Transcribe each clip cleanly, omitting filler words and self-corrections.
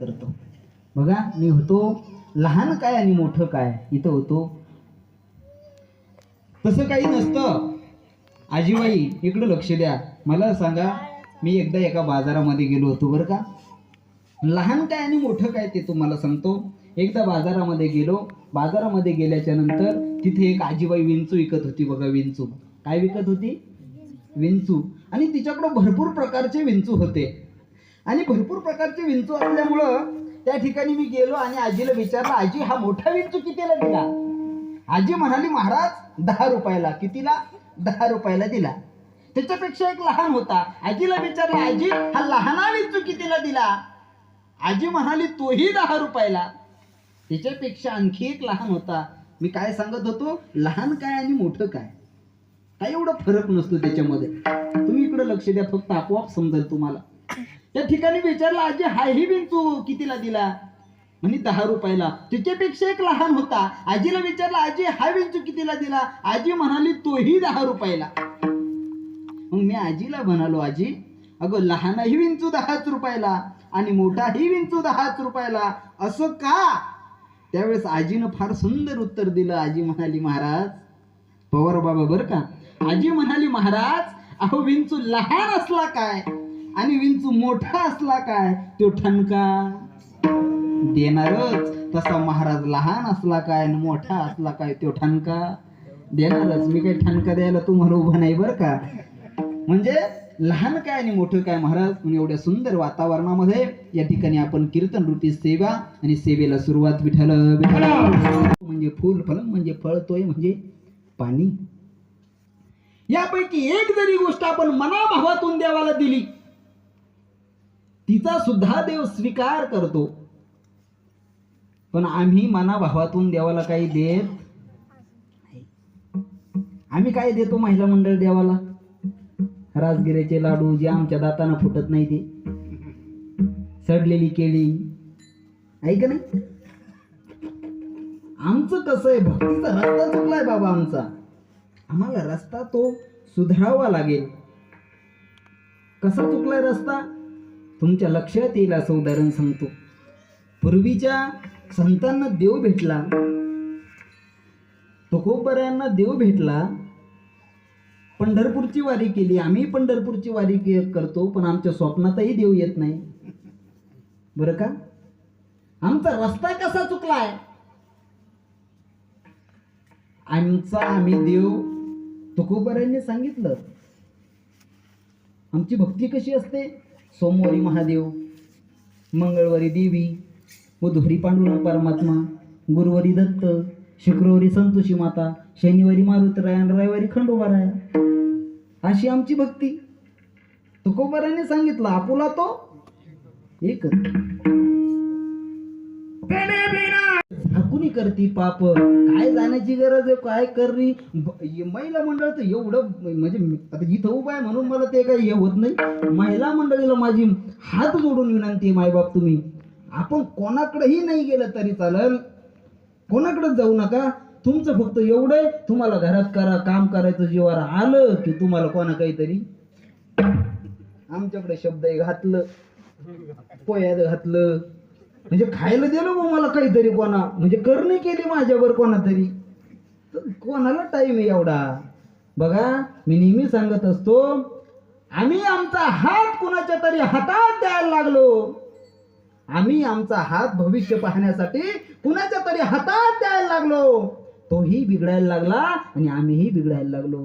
करतो. बघा मी होतो लहान काय आणि मोठं काय इथं होतो. तसं काही नसतं. आजीबाई इकडं लक्ष द्या. मला सांगा, मी एकदा एका बाजारामध्ये गेलो होतो बरं का. लहान काय आणि मोठं काय ते तुम्हाला सांगतो. एकदा बाजारामध्ये गेलो. बाजारामध्ये गेल्याच्या नंतर तिथे एक आजीबाई विंचू विकत होती बघा. विंचू काय विकत होती? विंचू. आणि तिच्याकडे भरपूर प्रकारचे विंचू होते. आणि भरपूर प्रकारचे विंचू असल्यामुळं त्या ठिकाणी मी गेलो आणि आजीला विचारलं, आजी हा मोठा विंचू कितीला दिला? आजी म्हणाली, महाराज 10 रुपयाला. कितीला? 10 रुपयाला दिला. त्याच्यापेक्षा एक लहान होता. आजीला विचारलं, आजी हा लहाना विंचू कितीला दिला? आजी म्हणाली, तोही 10 रुपयाला. त्याच्यापेक्षा आणखी एक लहान होता. मी काय सांगत होतो, लहान काय आणि मोठं काय, काय एवढा फरक नसतो त्याच्यामध्ये. तुम्ही इकडे लक्ष द्या, फक्त आपोआप समजेल तुम्हाला. त्या ठिकाणी विचारलं, आजी हाही विंचू कितीला दिला? म्हणे 10 रुपयाला. त्याच्यापेक्षा एक लहान होता. आजीला विचारलं, आजी हा विंचू कितीला दिला? आजी म्हणाली, तोही 10 रुपयाला. मग मी आजीला म्हणालो, आजी अगं लहानही विंचू 10 रुपयाला आणि मोठाही विंचू 10 रुपयाला, असं का? त्यावेळेस आजीनं फार सुंदर उत्तर दिलं. आजी म्हणाली, महाराज पवार बाबा बरं का. आजी म्हणाली, महाराज अहो विंचू लहान असला काय आणि विंचू मोठा असला काय, तो ठणका देणारच. तसा महाराज लहान असला काय आणि मोठा असला काय, तो ठणका देणारच. मी काही ठणका द्यायला तुम्हाला उभा नाही बरं का. म्हणजे लहान काय आणि मोठं काय महाराज. म्हणून एवढ्या सुंदर वातावरणामध्ये या ठिकाणी आपण कीर्तन रूपी सेवा आणि सेवेला सुरुवात. विठ्ठल विठ्ठल म्हणजे फूल, फल म्हणजे फळ, तोय म्हणजे पाणी. यापैकी एक जरी गोष्ट आपण मनाभावातून देवाला दिली, तिचा सुद्धा देव स्वीकार करतो. पण आम्ही मनाभावातून देवाला काही देत नाही. आम्ही काय देतो महिला मंडळ देवाला? राजगिऱ्याचे लाडू, जे आमच्या दाताना फुटत नाही ते, सडलेली केळी, ऐक नाही. आमचं कसं आहे, भक्तीचा रस्ता चुकलाय बाबा आमचा. आम्हाला रस्ता तो सुधारावा लागेल. कसा चुकलाय रस्ता? तुमच्या लक्षात येईल असं उदाहरण सांगतो. पूर्वीच्या संतांना देव भेटला, तुकोबऱ्यांना देव भेटला, पंढरपूरची वारी केली. आम्ही पंढरपूरची वारी करतो, पण आमच्या स्वप्नातही देव येत नाही बरं का. आमचा रस्ता कसा चुकलाय? आम्ही देव तुकोबऱ्यांनी सांगितलं. आमची भक्ती कशी असते? सोमवारी महादेव, मंगळवारी देवी, बुधवारी पांडुरंग परमात्मा, गुरुवारी दत्त, शुक्रवारी संतोषी माता, शनिवारी मारुतरायण, रविवारी खंडोबाराय. अशी आमची भक्ती. तुकोबऱ्याने सांगितलं, आपुला तो एकच. झाकुनी करती पाप, काय जाण्याची गरज आहे, काय करणी. महिला मंडळ तर एवढं, म्हणजे आता इथं उभा आहे म्हणून मला ते काही हे होत नाही. महिला मंडळीला माझी हात जोडून विनंती, मायबाप तुम्ही, आपण कोणाकडेही नाही गेलं तरी चालेल, कोणाकडे जाऊ नका. तुमचं फक्त एवढं, तुम्हाला घरात करा, काम करायचं जीवावर आलं की तुम्हाला कोणा काहीतरी, आमच्याकडे शब्द घातलं, पोयात घातलं, म्हणजे खायला दिलं बा मला काहीतरी, कोणा म्हणजे करणी केली माझ्यावर कोणा तरी, तर कोणाला टाईम आहे एवढा? बघा मी नेहमी सांगत असतो, आम्ही आमचा हात कुणाच्या तरी हातात द्यायला लागलो, आम्ही आमचा हात भविष्य पाहण्यासाठी कुणाच्या तरी हातात द्यायला लागलो, तोही बिघडायला लागला आणि आम्हीही बिघडायला लागलो.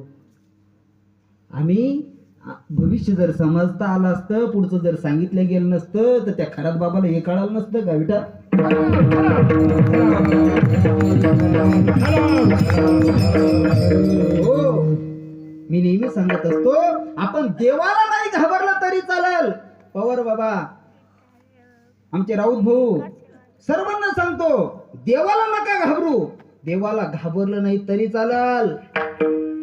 आम्ही भविष्य जर समजता आलं असतं, पुढचं जर सांगितलं गेलं नसतं, तर त्या खरात बाबाला हे कळालं नसतं का विठा. हो, मी नेहमी सांगत असतो, आपण देवाला नाही घाबरलं तरी चालेल. पवार बाबा, आमचे राऊत भाऊ, सर्वांना सांगतो, देवाला नका घाबरू. देवाला घाबरलं नाही तरी चालेल,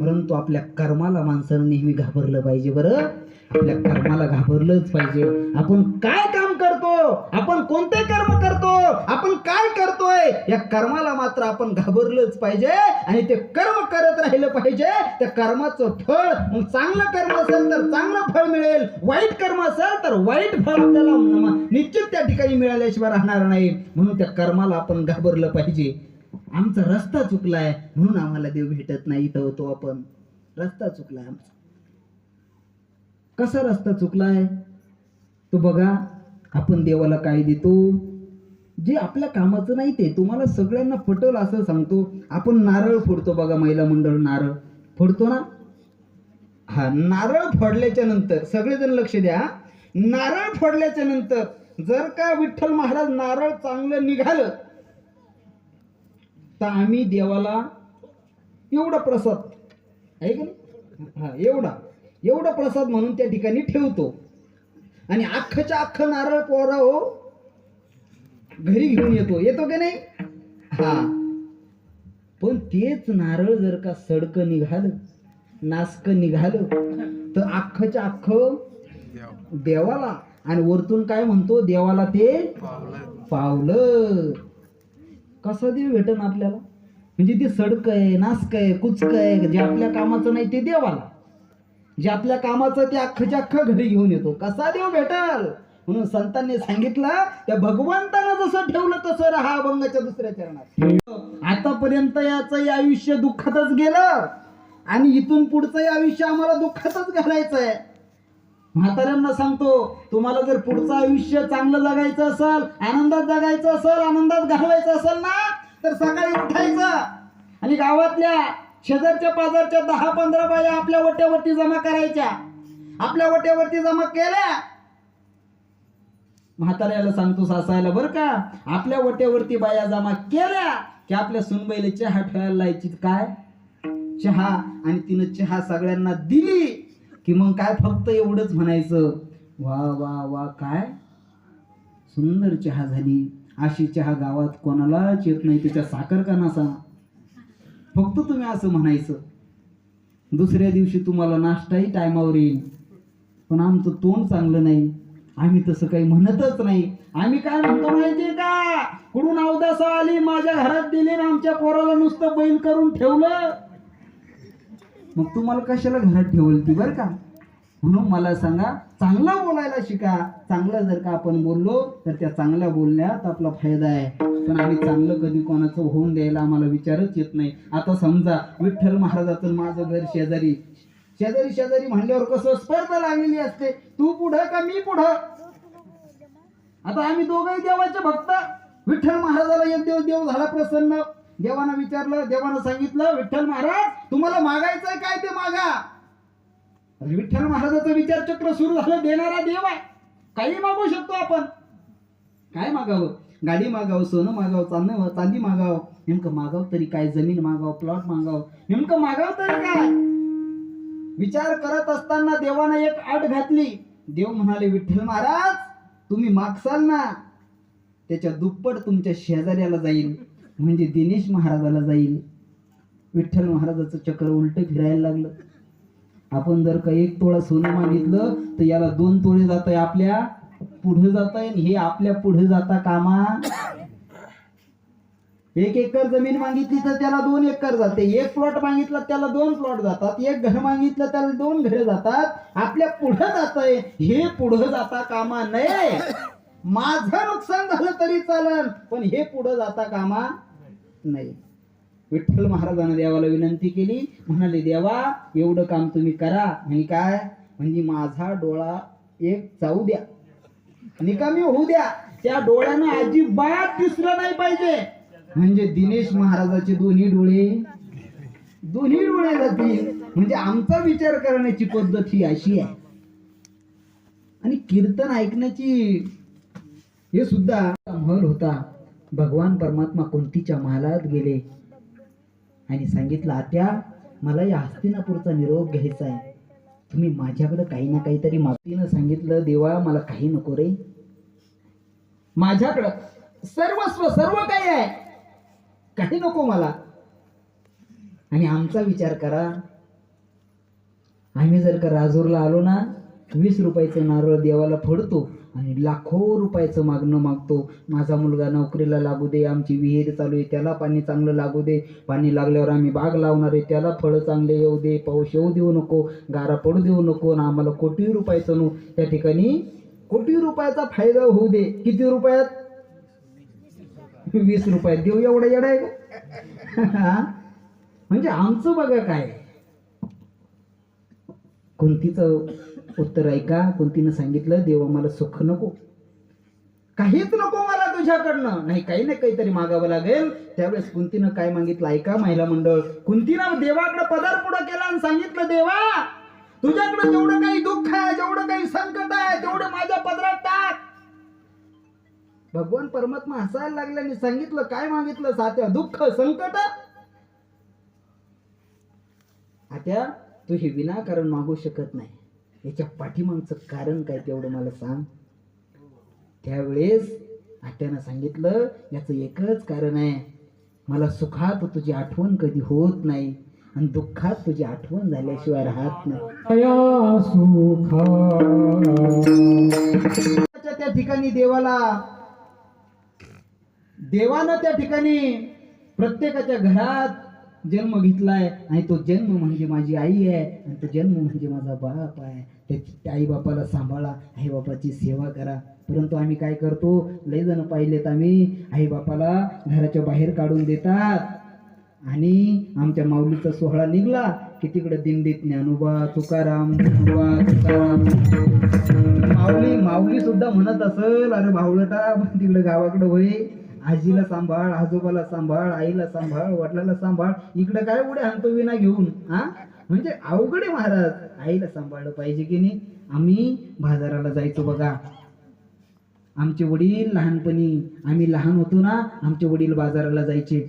परंतु आपल्या कर्माला माणसानं नेहमी घाबरलं पाहिजे. बरं, आपल्या कर्माला घाबरलंच पाहिजे. आपण काय काम करतो, आपण कोणते कर्म करतो, आपण काय करतोय, नाही, या कर्माला मात्र आपण घाबरलंच पाहिजे आणि ते कर्म करत राहिलं पाहिजे. त्या कर्माचं फळ, मग चांगलं कर्म असेल तर चांगलं फळ मिळेल, वाईट कर्म असेल तर वाईट फळ आपल्याला निश्चित त्या ठिकाणी मिळाल्याशिवाय राहणार नाही. म्हणून त्या कर्माला आपण घाबरलं पाहिजे. आमचा रस्ता चुकलाय म्हणून आम्हाला देव भेटत नाही, तर होतो आपण रस्ता चुकलाय आमचा. कसा रस्ता चुकलाय तो बघा. आपण देवाला काय देतो जे आपल्या कामाचं नाही, ते तुम्हाला सगळ्यांना पटल असं सांगतो. आपण नारळ फोडतो बघा, महिला मंडळ नारळ फोडतो ना. हा, नारळ फोडल्याच्या नंतर सगळेजण लक्ष द्या, नारळ फोडल्याच्या नंतर जर का विठ्ठल महाराज नारळ चांगलं निघालं तर आम्ही देवाला एवढा प्रसाद आहे का नाही, हा एवढा प्रसाद म्हणून त्या ठिकाणी ठेवतो. आणि अख्खच्या अख्ख नारळ पोरा हो घरी घेऊन येतो की नाही. हा, पण तेच नारळ जर का सडकं निघालं, नासकं निघालं तर अख्खच्या अख्ख देवाला, आणि वरतून काय म्हणतो, देवाला ते पावलं. कसं देव भेटन आपल्याला? म्हणजे ते सडक आहे, नासक आहे, कुचक आहे, जे आपल्या कामाचं नाही ते देवाला, जे आपल्या कामाचं ते अख्खच्या अख्ख घरी घेऊन येतो. कसा देव भेटल? म्हणून संतांनी सांगितलं, त्या भगवंतानं जसं ठेवलं तसं राहा अभंगाच्या दुसऱ्या चरणात. आतापर्यंत याचं आयुष्य दुःखातच गेलं आणि इथून पुढचं आयुष्य आम्हाला दुःखातच घालायचंय. म्हाताऱ्यांना सांगतो, तुम्हाला जर पुढचं आयुष्य चांगलं जगायचं असेल, आनंदात जगायचं असेल, आनंदात घालवायचं असेल ना, तर सकाळी उठायचं आणि गावातल्या शेजारच्या पाजारच्या 10-15 बाया आपल्या वट्यावरती जमा करायच्या. आपल्या वट्यावरती जमा केल्या, म्हाताऱ्याला सांगतो सासायला बरं का, आपल्या वट्यावरती बाया जमा केल्या की आपल्या सुनबाईला चहा ठेवायला लायची. काय चहा? आणि तिनं चहा सगळ्यांना दिली की मग काय फक्त एवढंच म्हणायचं, वा वा वा काय सुंदर चहा झाली. अशी चहा गावात कोणालाच येत नाही, त्याच्या साखर का नसा. फक्त तुम्ही असं म्हणायचं. दुसऱ्या दिवशी तुम्हाला नाश्ताही टायमावर येईल, पण आमचं तोंड चांगलं नाही, आम्ही तसं काही म्हणतच नाही. आम्ही काय म्हणतो माहितीये का, कुठून अवदासा आली माझ्या घरात दिली ना आमच्या पोराला नुसतं बैल करून ठेवलं. मग तुम्हाला कशाला घरात ठेवल ती, बरं का. म्हणून मला सांगा, चांगलं बोलायला शिका. चांगलं जर का आपण बोललो तर त्या चांगल्या बोलण्यात आपला फायदा आहे. पण आम्ही चांगलं कधी कोणाचं होऊन द्यायला आम्हाला विचारच येत नाही. आता समजा विठ्ठल महाराजाचं माझं घर शेजारी शेजारी शेजारी म्हणल्यावर कसं स्पर्धा लागलेली असते, तू पुढं का मी पुढं. आता आम्ही दोघंही देवाचे भक्त. विठ्ठल महाराजाला एक दिवस देव झाला प्रसन्न. देवानं विचारलं, देवानं सांगितलं, विठ्ठल महाराज तुम्हाला मागायचंय काय ते मागा. विठ्ठल महाराजाचं विचारचक्र सुरू झालं. देणारा देव आहे, काही मागू शकतो आपण. काय मागावं? गाडी मागावं, सोनं मागावं, चांदी मागावं, नेमकं मागावं तरी काय? जमीन मागावं, प्लॉट मागावं, नेमकं मागावं तरी काय? विचार करत असताना देवानं एक अट घातली. देव म्हणाले, विठ्ठल महाराज तुम्ही मागसाल ना त्याच्या दुप्पट तुमच्या शेजाऱ्याला जाईल, म्हणजे दिनेश महाराजाला जाईल. विठ्ठल महाराजाचं चक्र उलट फिरायला लागलं. आपण जर का 1 तोळा सोनं मागितलं तर याला 2 तोळे जात आहे, आपल्या पुढे जात आहे. हे आपल्या पुढे जाता कामा. 1 एकर जमीन मागितली तर त्याला 2 एकर जाते. 1 प्लॉट मागितला त्याला 2 प्लॉट जातात. 1 घर मागितलं त्याला 2 घरे जातात. आपल्या पुढे जात आहे, हे पुढे जाता कामा नये. माझं नुकसान झालं तरी चालेल, पण हे पुढे जाता कामा नाही. विठ्ठल महाराजांना देवाला विनंती केली. म्हणाले, देवा एवढं काम तुम्ही करा. म्हणजे काय? म्हणजे माझा डोळा एक जाऊ द्या, निकामी होऊ द्या. त्या डोळ्यानं अजिबात दिसलं नाही पाहिजे. म्हणजे दिनेश महाराजाचे दोन्ही डोळे जातील. म्हणजे आमचा विचार करण्याची पद्धत ही अशी आहे. आणि कीर्तन ऐकण्याची हे सुद्धा महल होता. भगवान परमात्मा कुंतीच्या महालात गेले आणि सांगितलं, आत्या मला या हस्तिनापूरचा निरोप घ्यायचा आहे, तुम्ही माझ्याकडे काही ना काहीतरी मागतीनं. सांगितलं, देवा मला काही नको रे, माझ्याकडं सर्वस्व सर्व काही आहे, काही नको मला. आणि आमचा विचार करा, आम्ही जर का राजूरला आलो ना, 20 रुपयाचं नारळ देवाला फोडतो आणि लाखो रुपयाचं मागणं मागतो. माझा मुलगा नोकरीला लागू दे, आमची विहीर चालू आहे त्याला पाणी चांगलं लागू दे, पाणी लागल्यावर आम्ही बाग लावणार आहे त्याला फळं चांगले येऊ दे, पाऊस येऊ देऊ नको, गारा पडू देऊ नको, आणि आम्हाला कोटी रुपयाचं नो त्या ठिकाणी कोटी रुपयाचा फायदा होऊ दे. किती रुपयात? 20 रुपयात देऊ एवढा येडा आहे का? म्हणजे आमचं बघा काय. कुंतीचं उत्तर ऐका. कुंतीनं सांगितलं, देवा मला सुख नको, काहीच नको मला तुझ्याकडनं, नाही काही नाही काहीतरी मागावं लागेल. त्यावेळेस कुंतीनं काय मागितलं ऐका महिला मंडळ. कुंतीनं देवाकडे पदार्पण केला आणि सांगितलं, देवा तुझ्याकडे जेवढं काही दुःख आहे, जेवढं काही संकट आहे, तेवढं माझ्या पदरात टाक. भगवान परमात्मा हसायला लागले आणि सांगितलं, काय मागितलं सात्या? दुःख संकट. आता तू हे विनाकारण मागू शकत नाही, याच्या पाठीमागचं कारण काय तेवढं मला सांग. त्यावेळेस आत्यानं सांगितलं, याचं एकच कारण आहे, मला सुखात तुझी आठवण कधी होत नाही आणि दुःखात तुझी आठवण झाल्याशिवाय राहत नाही. त्या ठिकाणी देवानं त्या ठिकाणी प्रत्येकाच्या घरात जन्म घेतलाय आणि तो जन्म म्हणजे माझी आई आहे आणि तो जन्म म्हणजे माझा बाप आहे. त्या आई बापाला सांभाळा, आई बापाची सेवा करा. परंतु आम्ही काय करतो, लय जण पाहिलेत आम्ही, आई बापाला घराच्या बाहेर काढून देतात आणि आमच्या माऊलीचा सोहळा निघला की तिकडे दिंडीत ज्ञानोबा तुकाराम माऊली सुद्धा म्हणत असेल, अरे भावलटा तिकडे गावाकडे होय, आजीला सांभाळ, आजोबाला सांभाळ, आईला सांभाळ, वडिलाला सांभाळ, इकडे काय उड्या आणतो विना घेऊन. म्हणजे अवघड आहे महाराज. आईला सांभाळलं पाहिजे की नाही. आम्ही बाजाराला जायचो बघा, आमचे वडील लहानपणी, आम्ही लहान होतो ना, आमचे वडील बाजाराला जायचे.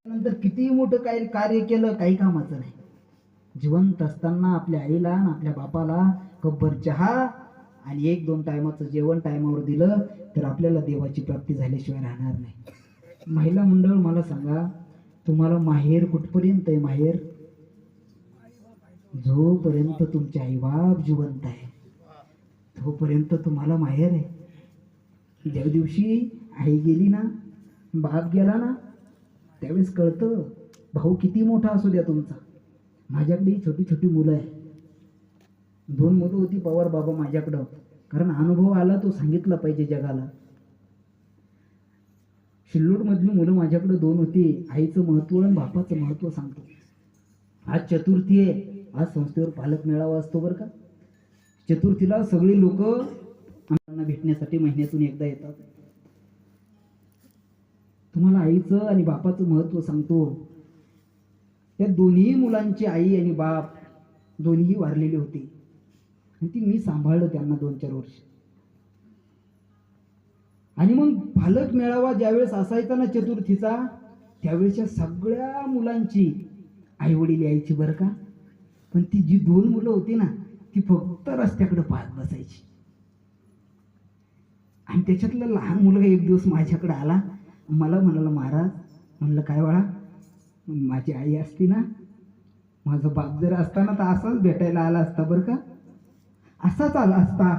नंतर किती मोठं काय कार्य केलं, काही कामाचं नाही. जिवंत असताना आपल्या आईला आणि आपल्या बापाला कब्बर चहा आणि 1-2 टायमाचं जेवण टायमावर दिलं तर आपल्याला देवाची प्राप्ती झाल्याशिवाय राहणार नाही. महिला मंडळ, मला सांगा, तुम्हाला माहेर कुठपर्यंत आहे? माहेर जोपर्यंत तुमचे आईबाप जिवंत आहे तोपर्यंत तुम्हाला माहेर आहे. ज्या दिवशी आई गेली ना, बाप गेला ना, त्यावेळेस कळतं भाऊ किती मोठा असू द्या तुमचा. माझ्याकडे छोटी छोटी मुलं आहे, 2 मुलं होती पवार बाबा माझ्याकडं, कारण अनुभव आला तो सांगितला पाहिजे जगाला. शिल्लोड मधली मुलं माझ्याकडे 2 होती. आईचं महत्व आणि बापाचं महत्व सांगतो. आज चतुर्थी आहे, आज संस्थेवर पालक मेळावा असतो बरं का. चतुर्थीला सगळी लोक आम्हाला भेटण्यासाठी महिन्यातून एकदा येतात. तुम्हाला आईचं आणि बापाचं महत्व सांगतो. त्या दोन्ही मुलांची आई आणि बाप दोन्ही वारलेले होते आणि ती मी सांभाळलं त्यांना 2-4 वर्ष. आणि मग पालक मेळावा ज्यावेळेस असायचा ना चतुर्थीचा, त्यावेळेसच्या सगळ्या मुलांची आई वडील यायची बरं का. पण ती जी 2 मुलं होती ना, ती फक्त रस्त्याकडे पाहत बसायची. आणि त्याच्यातला लहान मुलगा एक दिवस माझ्याकडे आला, मला म्हणाला, महाराज, म्हणलं काय बाळा, माझी आई असती ना, माझा बाप जर असता ना तर असाच भेटायला आला असता बरं का, असाच आला असता.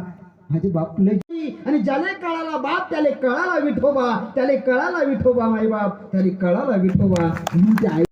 माझे बाप लई, आणि ज्याले कळाला बाप त्याले कळाला विठोबा, त्याले कळाला विठोबा, माई बाप त्याले कळाला विठोबा. म्हणजे आई